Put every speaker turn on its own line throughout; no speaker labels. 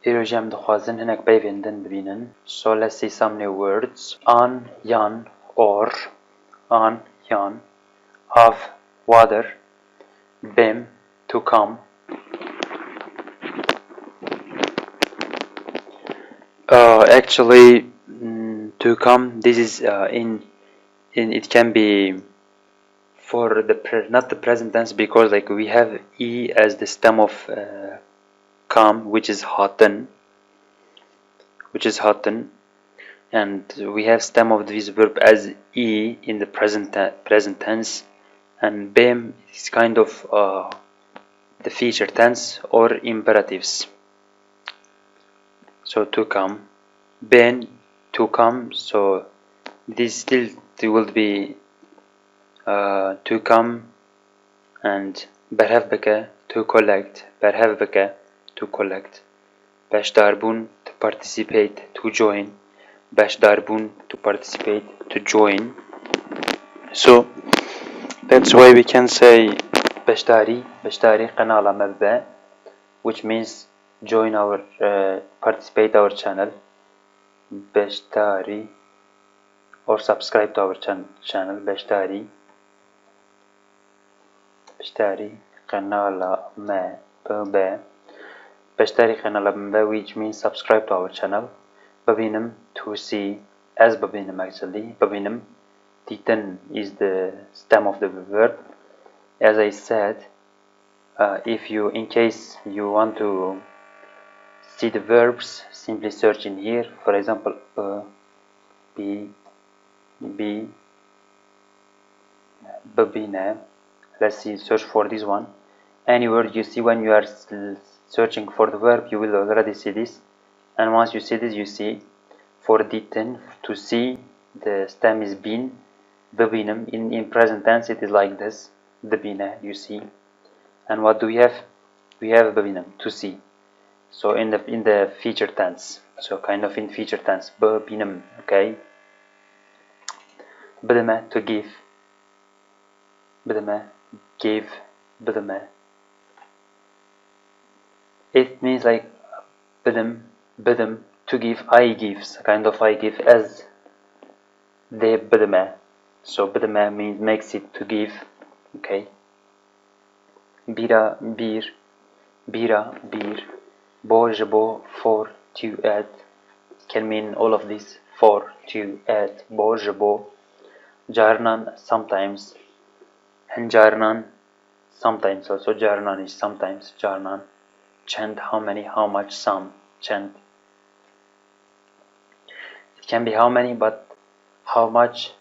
Irojam dixwazin hinek peyvêndin bibînin. So let's see some new words. An, yan, or. An, yan. Av, water. Bim, to come. Actually, to come, this is in it can be for the not the present tense, because like we have e as the stem of come, which is haten, and we have stem of this verb as e in the present tense, and bim is kind of the future tense or imperatives. So to come, ben, to come. So this still will be to come, and berhevbeke, to collect, berhevbeke, to collect, beshdarbun, to participate, to join, beshdarbun, to participate, to join. So that's why we can say beshdari qanala mabba, which means join our participate our channel, beshdari, or subscribe to our channel, beshdari qanala mabba, beshdari qanala mabba, which means subscribe to our channel. Babinam, to see, as babinam actually, babinam, titan is the stem of the verb. As I said, if you, in case you want to see the verbs, simply search in here. For example, babina. Let's see, search for this one. Any word you see when you are searching for the verb, you will already see this. And once you see this, you see for titan, to see, the stem is bin, babinam. In present tense, it is like this. Dabina, you see. And what do we have? We have babinam, to see. So in the future tense, so kind of in future tense, babinam. Okay. Badama, to give. Badama, give. Badama. It means like badam, to give. I gives, kind of I give, as the badama. So badama means makes it to give. Okay. Bira, bir, bo, for, to add, can mean all of this, for, to add, bo, jarnan, sometimes, and jarnan, sometimes also, jarnan is sometimes, jarnan, chant, how many, how much, some, chant. It can be how many, but how much,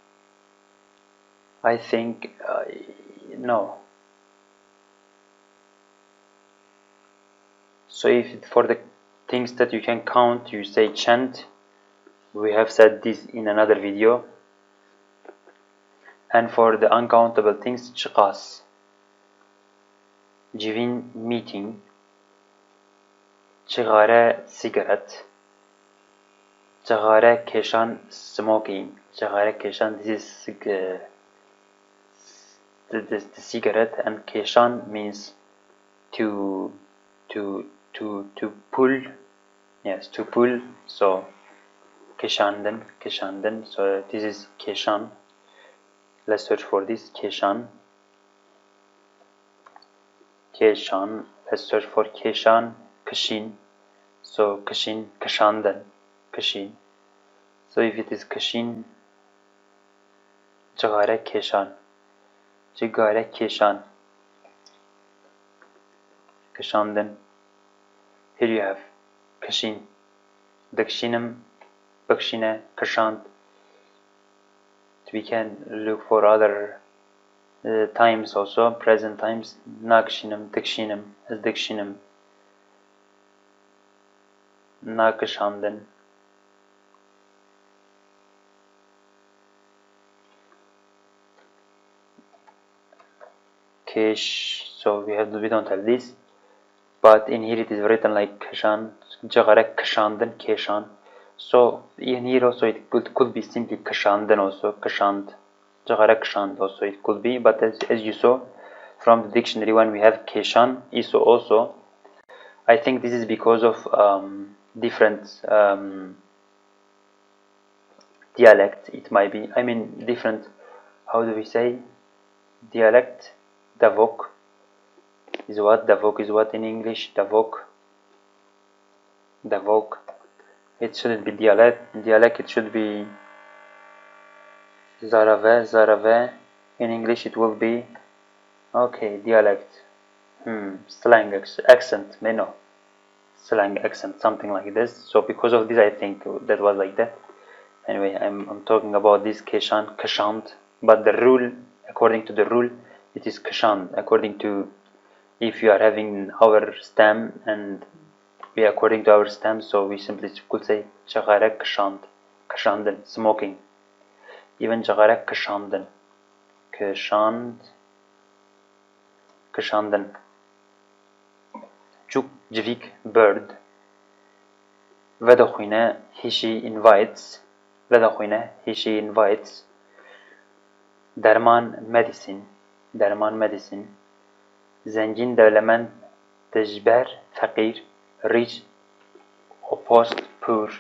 I think, no. So if for the things that you can count, you say chant. We have said this in another video. And for the uncountable things, chiqas, jivin, meeting, chigare, cigarette, chigare, keshan, smoking, chigare, keshan, this is the cigarette, and keshan means to pull. Yes, to pull. So keshandan, so this is keshan. Let's search for this, keshan. Let's search for keshan, kashin. So kashin, kashandan, kashin. So if it is kashin, jagare keshan, kashandan. Here you have kashin, dakshinam, bakshina, kashant. We can look for other times also, present times, nakshinam, dakshinam, as dakshinam, nakashandan. Kesh, so we don't have this, but in here it is written like kashan, jagarek kashandan, keshan. So in here also it could be simply kashandan also, kashand, jagarek kashand also it could be, but as you saw from the dictionary, when we have keshan, iso also, I think this is because of different dialect. It might be, I mean, different, how do we say, dialect. Davok is what? Davok is what in English? Davok. It shouldn't be dialect. It should be Zarave. In English it will be, okay, dialect. Slang accent, no. Slang accent, something like this. So because of this, I think that was like that. Anyway, I'm talking about this kashand, but the rule, according to the rule, it is kashand. According to, if you are having our stem and we according to our stem, so we simply could say chagara kashandan, smoking. Even chagara kashandan, kashandan. Chuk jvik, bird. Vedakhwine, he invites. Derman, medicine. Zengin, dövlemen, tejber, fakir. Rich, opposed, poor.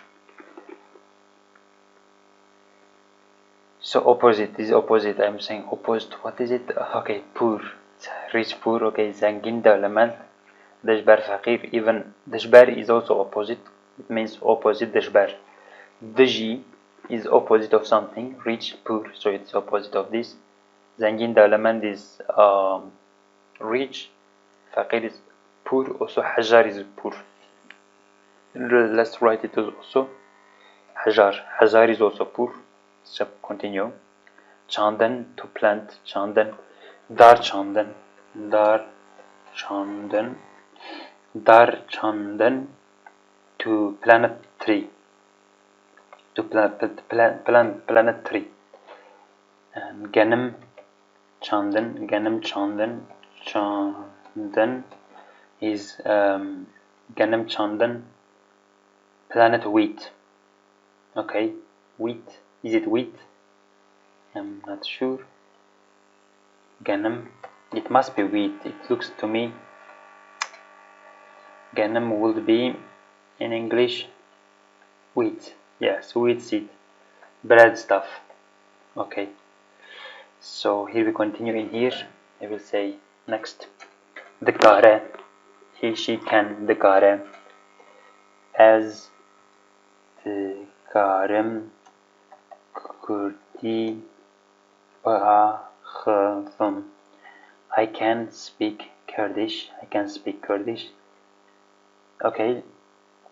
So opposite, this is opposite. I'm saying opposed. What is it? Okay, poor. Rich, poor. Okay, zengin, dövlemen, tejber, fakir. Even tejber is also opposite. It means opposite deshbar. Deji is opposite of something, rich, poor, so it's opposite of this. Zengin dawlaman is rich, faqir is poor, also hajar is poor. Let's write it also. Hajar is also poor. So continue. Chandan, to plant, chandan. Dar chandan, to plant tree. Plant tree. And Ganem chandan is Ganem chandan, planet wheat. Okay, wheat. Is it wheat? I'm not sure. Ganem, it must be wheat. It looks to me. Ganem would be in English wheat. Yes, wheat seed, bread stuff. Okay, so here we continue. In here I will say next Dekare, he she can Dekare, as Dekarem Kurdi Bahafum. I can speak Kurdish. Okay,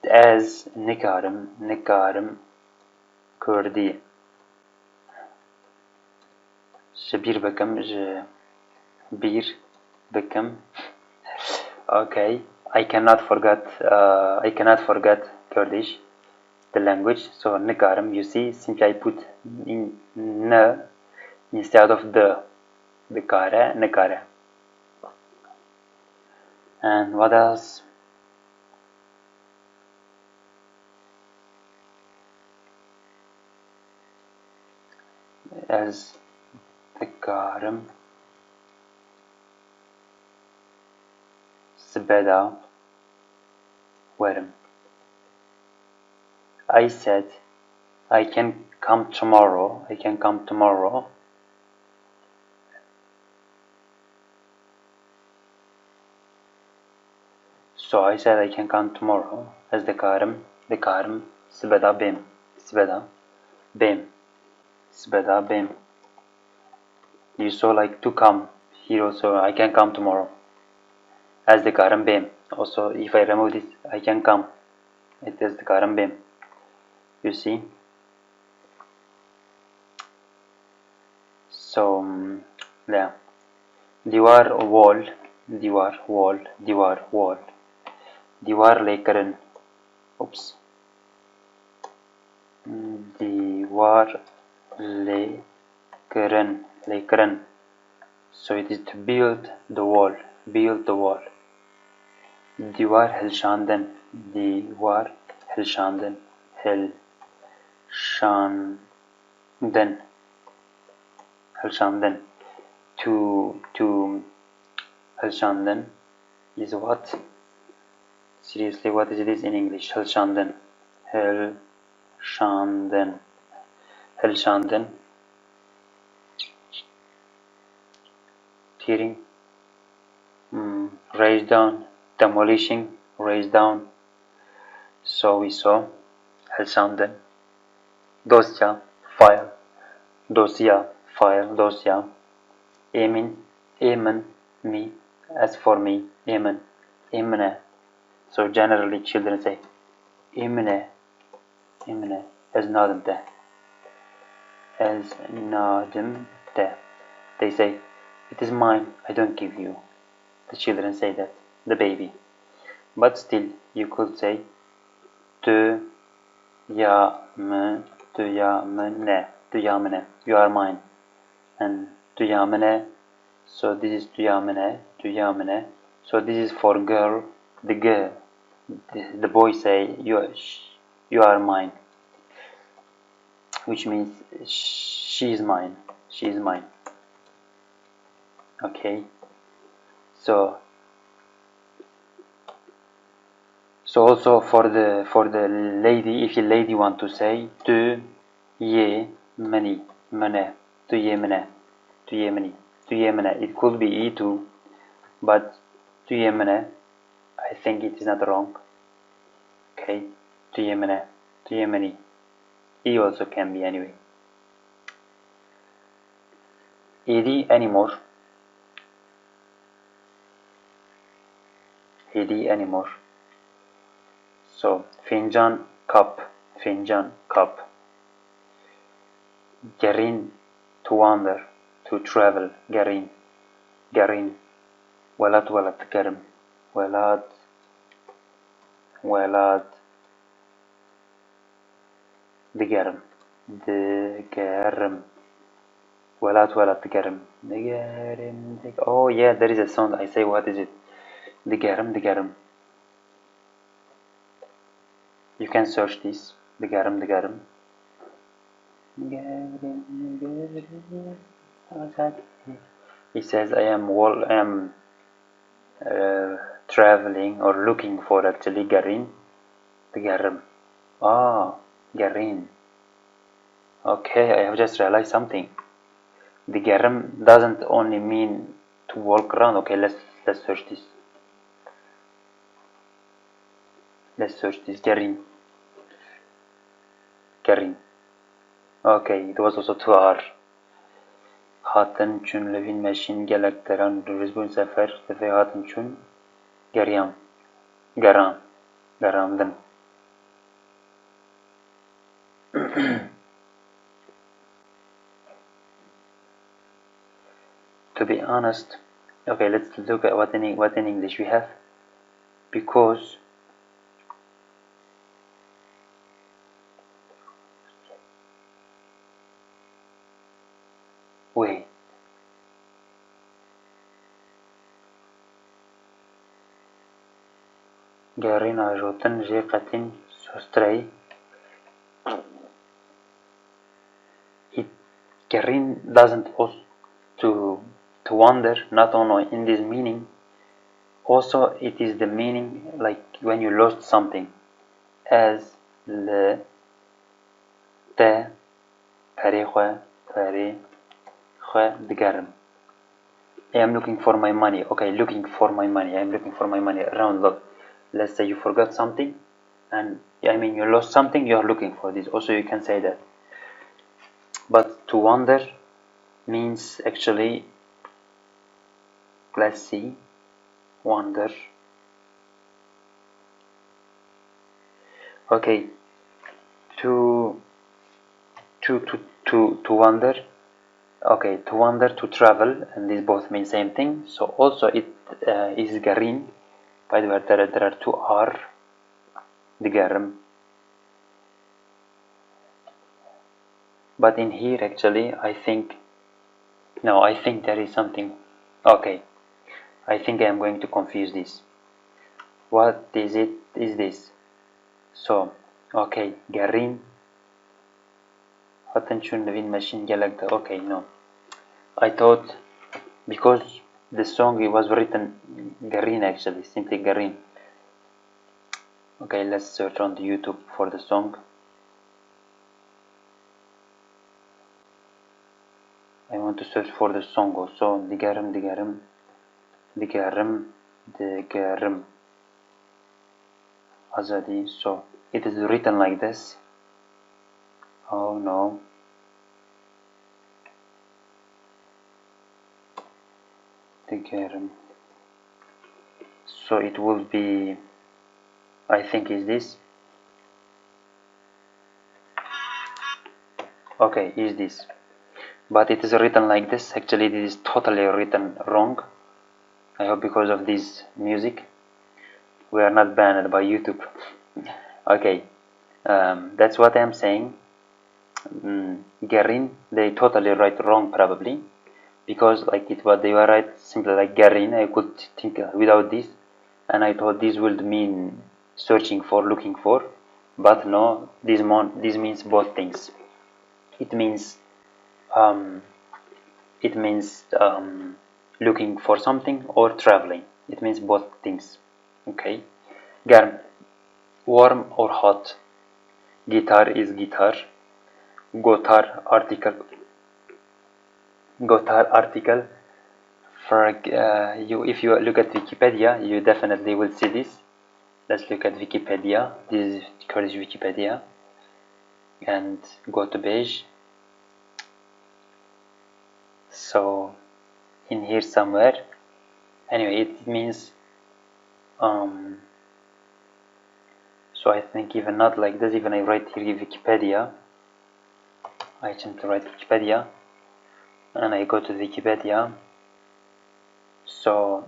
as Nikarem Kurdi. Bir bekam. Okay, I cannot forget Kurdish, the language. So Nikarem, you see, simply I put in n instead of the Nikare. And what else? As the Karam Sbeda Werem. I said I can come tomorrow. So I said I can come tomorrow as the Karam Sbeda Bem. You saw like to come here also. I can come tomorrow as the Karam Bem. Also, if I remove this, I can come. It is the Karam Bem. You see. So yeah. Diwar wall. Diwar lekeren. Oops. Diwar lekeren. So it is to build the wall. Diwar helshanden. To helshanden is what? Seriously, what is this in English? Helshanden. Helshanden. Helshanden. Tearing. Raise down. Demolishing. Raise down. So we saw. Helshanden. Dosya. File. Dosya. File. Dosya. Emin. Emin. Me. As for me. Emin. Emine. So generally children say Emine. Emine. As nadimde. As nadimde. They say, it is mine, I don't give you. The children say that, the baby. But still, you could say tu yamine, you are mine. And tuyamine, so this is tuyamine. So this is for girl, the girl. The boy say, you are mine. Which means she is mine. She is mine. Okay. So also for the lady, if a lady want to say tu ye meni mene, tu ye mene, tu ye meni, tu ye mene, it could be e too, but tu ye mene, I think it is not wrong. Okay, tu ye mene, tu ye meni, e also can be anyway. Edi anymore. Edi anymore. So fincan cup, fincan cup. Gerin, to wander, to travel. Gerin, gerin. Walad gerim. Walad digerim. Digerim. Walad digerim. Digerim. Oh yeah, there is a sound. I say, what is it? Digerim. You can search this. Digerim. He says, I am traveling or looking for actually Garin. Digerim. Garin. Okay, I have just realized something. Digerim doesn't only mean to walk around. Okay, let's search this. Garin. Okay, it was also 2R. Hatın çün levin meşin gelekteran rüzbün sefer ve hatın çün garamdın. To be honest, okay, let's look at what in English we have, because wait. Garin ajotan jeqatin sostray. Garin doesn't also to wander, not only in this meaning, also it is the meaning like when you lost something, as le te parikhwe digarim. I am looking for my money. Okay, looking for my money. I am looking for my money around. Look, let's say you forgot something, and I mean you lost something, you are looking for this. Also you can say that. But to wander means actually, let's see, wander. Okay, to wander. Okay, to wander, to travel, and these both mean same thing. So also it is garin. By the way, there are two R. The garim. But in here actually, I think there is something. Okay, I think I am going to confuse this. What is it? Is this? So, okay, garin. Attention, Levin machine galacta. Okay, no. I thought because the song it was written garin actually, simply garin. Okay, let's search on the YouTube for the song. I want to search for the song also. Digarim. Azadi. So it is written like this. Oh no. Digarim. So it will be, I think, is this. Okay, is this. But it is written like this. Actually, this is totally written wrong. I hope because of this music we are not banned by YouTube. Okay, that's what I'm saying. Garin, they totally write wrong probably, because like it was they were right simply like Garin. I could think without this, and I thought this would mean searching for, looking for, but no, this means both things. It means looking for something or traveling. It means both things. Okay. Garm, warm or hot. Guitar is guitar. Gotar article. For if you look at Wikipedia, you definitely will see this. Let's look at Wikipedia. This is Kurdish Wikipedia, and go to page. So in here somewhere. Anyway, it means so I think even not like this. Even I write here Wikipedia. I tend to write Wikipedia, and I go to Wikipedia. So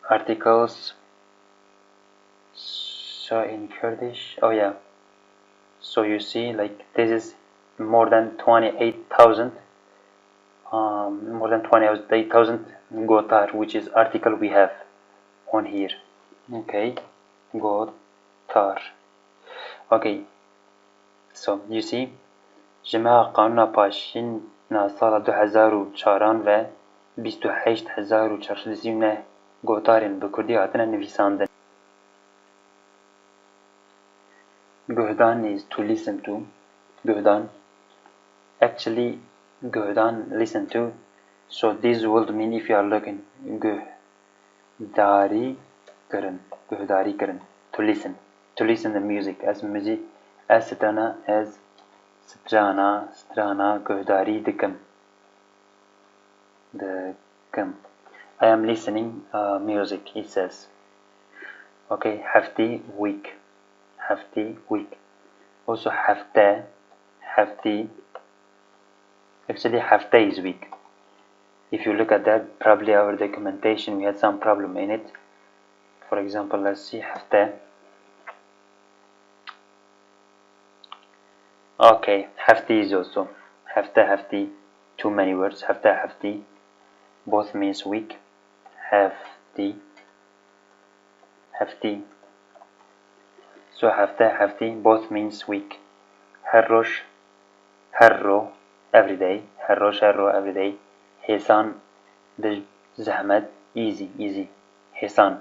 articles. So in Kurdish, oh yeah. So you see, like this is more than 28,000. More than 28,000 Gotar, which is article we have on here. Okay, Gotar. Okay, so you see, جماعة قانون پاشین سال 2004 و 28,439 گوتارین به کردی هاتنه نویساندن. Gordyene is to listen to. Gordyene. Actually, Gordyene, listen to. So this would mean, if you are looking, Gordyene, to listen. To listen to music. As music, as strana, Gordyene dikim. I am listening music, it says. Okay, hafti, week. Also hafta. Actually, hafta is week. If you look at that, probably our documentation we had some problem in it. For example, let's see hafta. Okay, hafti is also hafti. Too many words. Hafti. Both means week. Hafti. So hafti, both means week. Harro, every day. Harro, every day. Hisan, the zahmat, easy. Hisan,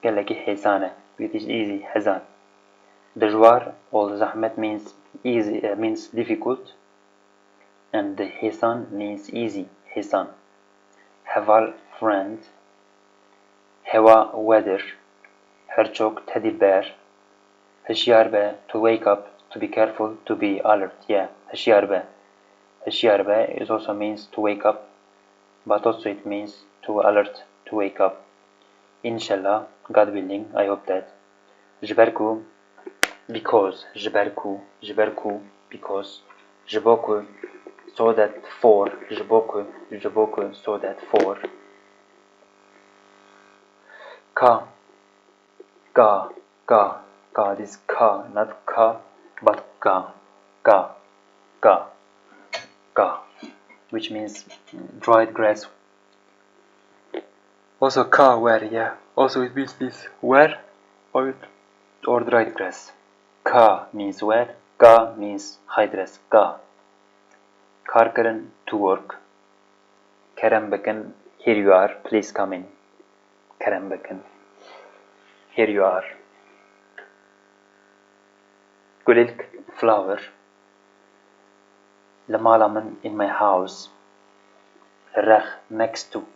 like hisana, which is easy. Hazan. Dajwar or zahmat means easy, means difficult, and the hisan means easy. Hisan. Haval, friend. Hewa, weather. Herchok, teddy bear. Hashiyarbe, to wake up, to be careful, to be alert. Yeah, Hashiyarbe is also means to wake up, but also it means to alert, to wake up. Inshallah, God willing, I hope that. Jberku, because. Jberku, because. Jboku, so that for. Jboku, so that for. Ka. This ka, not ka, but ka, which means dried grass. Also ka, where, yeah. Also it means this, where or dried grass. Ka means where, ka means high grass, ka. Karkaran, to work. Karambakan, here you are, please come in. Karambakan, here you are. Gulilk flower. Lamalaman in my house. Rach next to.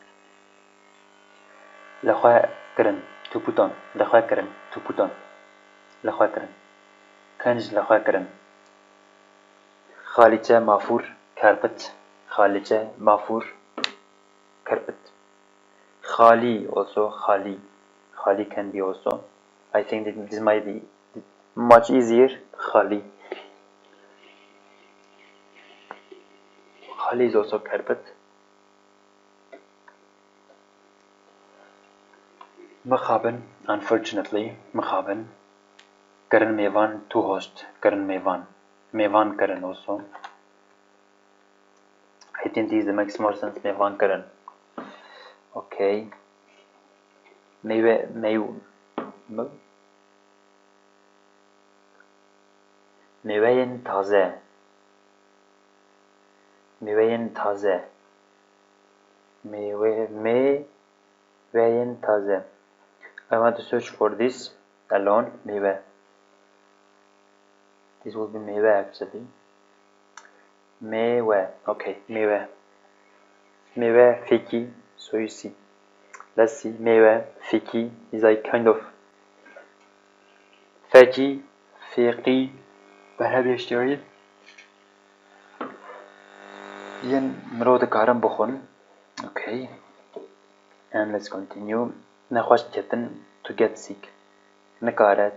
Lakhwa karen to put on. Lakhwa karen to put on. Lakhwa karen. Kanj lakhwa karen. Khalicha mafur carpet. Khalicha mafur carpet. Khali also khali. Khali can be also. I think that this might be much easier. Khali. Khali is also carpet. Makhaban, unfortunately, Makhaban. Karan Mevan to host. Karan Mevan. Mevan Karan also. I think this makes more sense. Mevan Karan. Okay. Mewayen taze. Mewayen taze. Mewayen taze. I want to search for this alone. Mewe. This will be mewe actually. Mewe. Okay, mewe. Mewe feki. So you see. Let's see. Mewe feki is like kind of feki, feki. Barabiashtori. Yen mrode karam bokhon. Okay. And let's continue. Nakhwash chetan to get sick. Nakarat,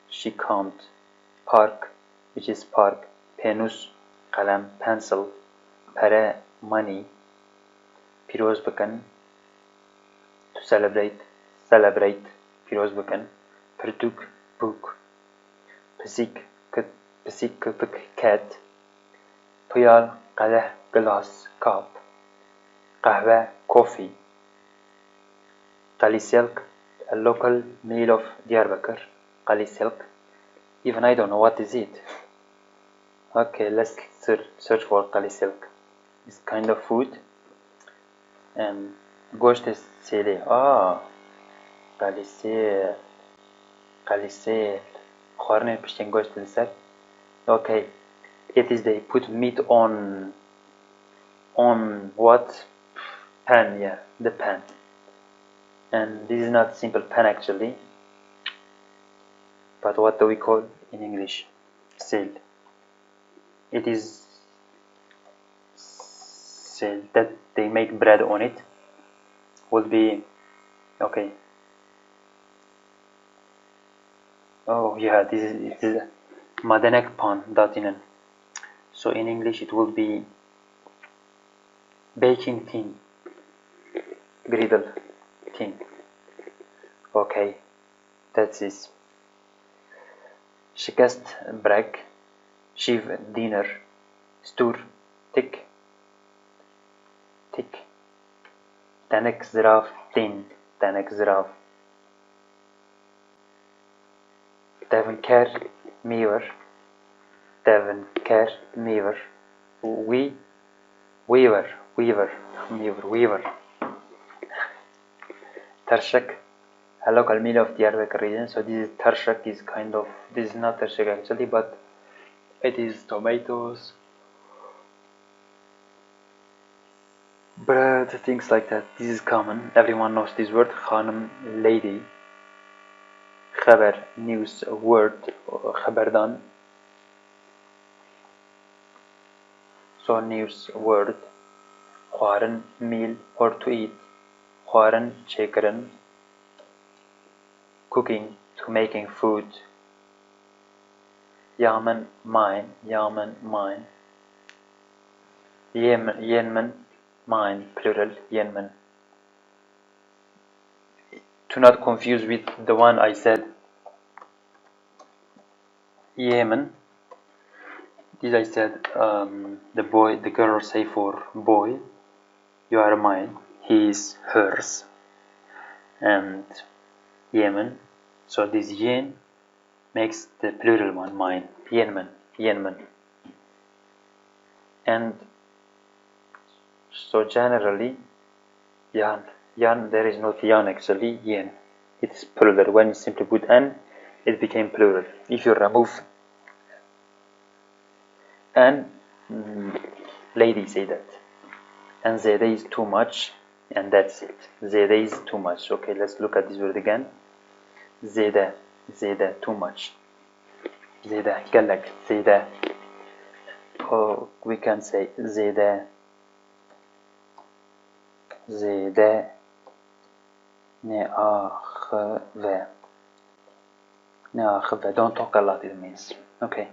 she calmed. Park, which is park. Penus, kalam, pencil. Para, money. Piroz bakan, to celebrate. Piroz bakan. Pertuk, book. Pesik, cat. Puyal, qadah, glass, cup. Qahwa, coffee. Qali silk, a local meal of Diyarbakır. Qali silk. Even I don't know what is it. Okay, let's search for qali silk. It's kind of food. And gosh is silly. Ah, qali silk. Khorne pishten gosh is. Okay, it is they put meat on what? Pan, yeah, the pan. And this is not simple pan actually, but what do we call in English? Sail. It is sail that they make bread on it. Would be okay. Oh yeah, it is Madenek pan datinen. So in English it would be baking tin, griddle tin. Okay, that's it. Shikast brek, shiv dinner, stur, tik, tanek zraf, tin, tanek zraf. Devenker mever, weaver. Tarshak, a local meal of Diyarbakır region. So this is tarshak is kind of, this is not tarshak actually, but it is tomatoes, bread, things like that. This is common. Everyone knows this word. Khanım, lady. Khabar, news, word, khabardan. So news, word. Khwaran, meal, or to eat. Khwaran, chekaran. Cooking, to making food. Yaman, mine. Yemen, mine, plural, Yemen. To not confuse with the one I said. Yemen. This I said, the girl say for boy, you are mine, he is hers. And Yemen. So this yen makes the plural one, mine. Yemen. And so generally, yan, there is no yan actually, yen. It is plural. When you simply put n, it became plural. If you remove and lady say that, and zede is too much, and that's it. Zede is too much. Okay, let's look at this word again. Zede, zede, too much. Zede, galak, zede. Or we can say zede, zede, ne'akhve. Ne'akhve, don't talk a lot, it means. Okay,